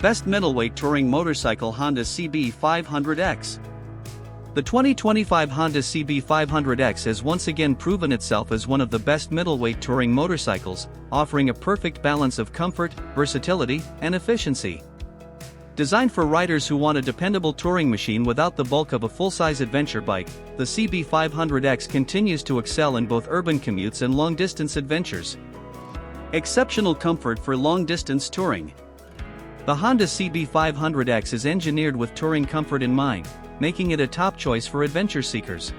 Best Middleweight Touring Motorcycle Honda CB500X. The 2025 Honda CB500X has once again proven itself as one of the best middleweight touring motorcycles, offering a perfect balance of comfort, versatility, and efficiency. Designed for riders who want a dependable touring machine without the bulk of a full-size adventure bike, the CB500X continues to excel in both urban commutes and long-distance adventures. Exceptional comfort for long-distance touring. The Honda CB500X is engineered with touring comfort in mind, making it a top choice for adventure seekers.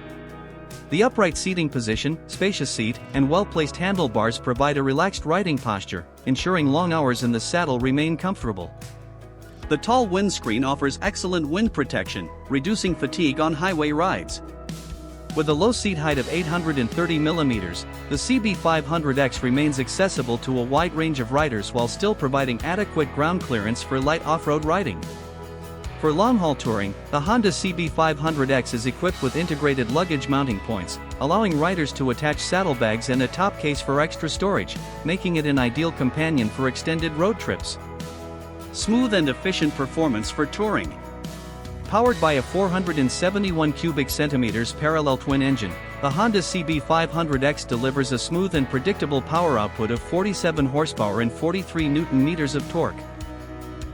The upright seating position, spacious seat, and well-placed handlebars provide a relaxed riding posture, ensuring long hours in the saddle remain comfortable. The tall windscreen offers excellent wind protection, reducing fatigue on highway rides. With a low seat height of 830 mm, the CB500X remains accessible to a wide range of riders while still providing adequate ground clearance for light off-road riding. For long-haul touring, the Honda CB500X is equipped with integrated luggage mounting points, allowing riders to attach saddlebags and a top case for extra storage, making it an ideal companion for extended road trips. Smooth and efficient performance for touring. Powered by a 471 cubic centimeters parallel twin engine, the Honda CB500X delivers a smooth and predictable power output of 47 horsepower and 43 Newton-meters of torque.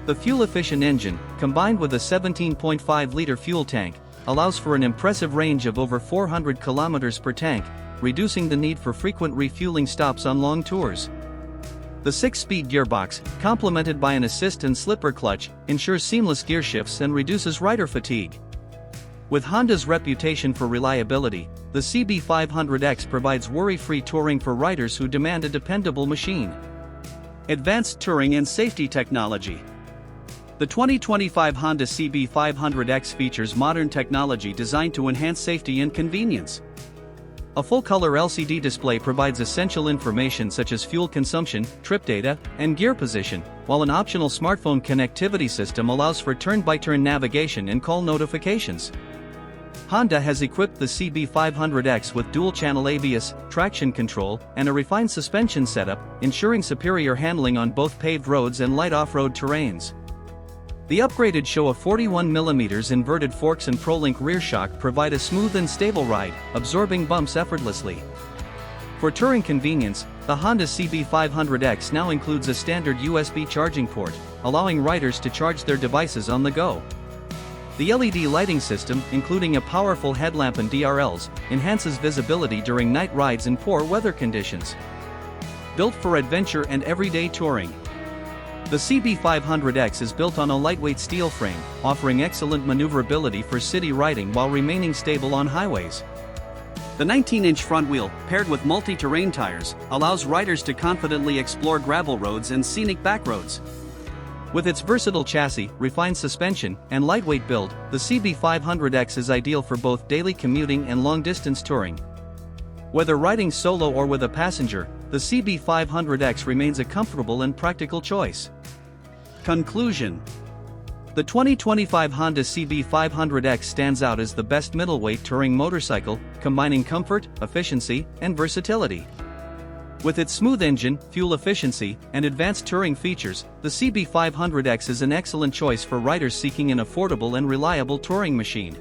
The fuel-efficient engine, combined with a 17.5-liter fuel tank, allows for an impressive range of over 400 kilometers per tank, reducing the need for frequent refueling stops on long tours. The 6-speed gearbox, complemented by an assist and slipper clutch, ensures seamless gear shifts and reduces rider fatigue. With Honda's reputation for reliability, the CB500X provides worry-free touring for riders who demand a dependable machine. Advanced touring and safety technology. The 2025 Honda CB500X features modern technology designed to enhance safety and convenience. A full-color LCD display provides essential information such as fuel consumption, trip data, and gear position, while an optional smartphone connectivity system allows for turn-by-turn navigation and call notifications. Honda has equipped the CB500X with dual-channel ABS, traction control, and a refined suspension setup, ensuring superior handling on both paved roads and light off-road terrains. The upgraded show of 41mm inverted forks and ProLink rear shock provide a smooth and stable ride, absorbing bumps effortlessly. For touring convenience, the Honda CB500X now includes a standard USB charging port, allowing riders to charge their devices on the go. The LED lighting system, including a powerful headlamp and DRLs, enhances visibility during night rides in poor weather conditions. Built for adventure and everyday touring. The CB500X is built on a lightweight steel frame, offering excellent maneuverability for city riding while remaining stable on highways. The 19-inch front wheel, paired with multi-terrain tires, allows riders to confidently explore gravel roads and scenic backroads. With its versatile chassis, refined suspension, and lightweight build, the CB500X is ideal for both daily commuting and long-distance touring. Whether riding solo or with a passenger, the CB500X remains a comfortable and practical choice. Conclusion. The 2025 Honda CB500X stands out as the best middleweight touring motorcycle, combining comfort, efficiency, and versatility. With its smooth engine, fuel efficiency, and advanced touring features, the CB500X is an excellent choice for riders seeking an affordable and reliable touring machine.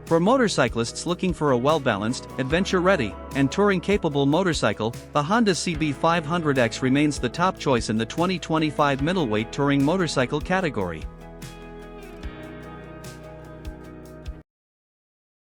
For motorcyclists looking for a well-balanced, adventure-ready, and touring-capable motorcycle, the Honda CB500X remains the top choice in the 2025 middleweight touring motorcycle category.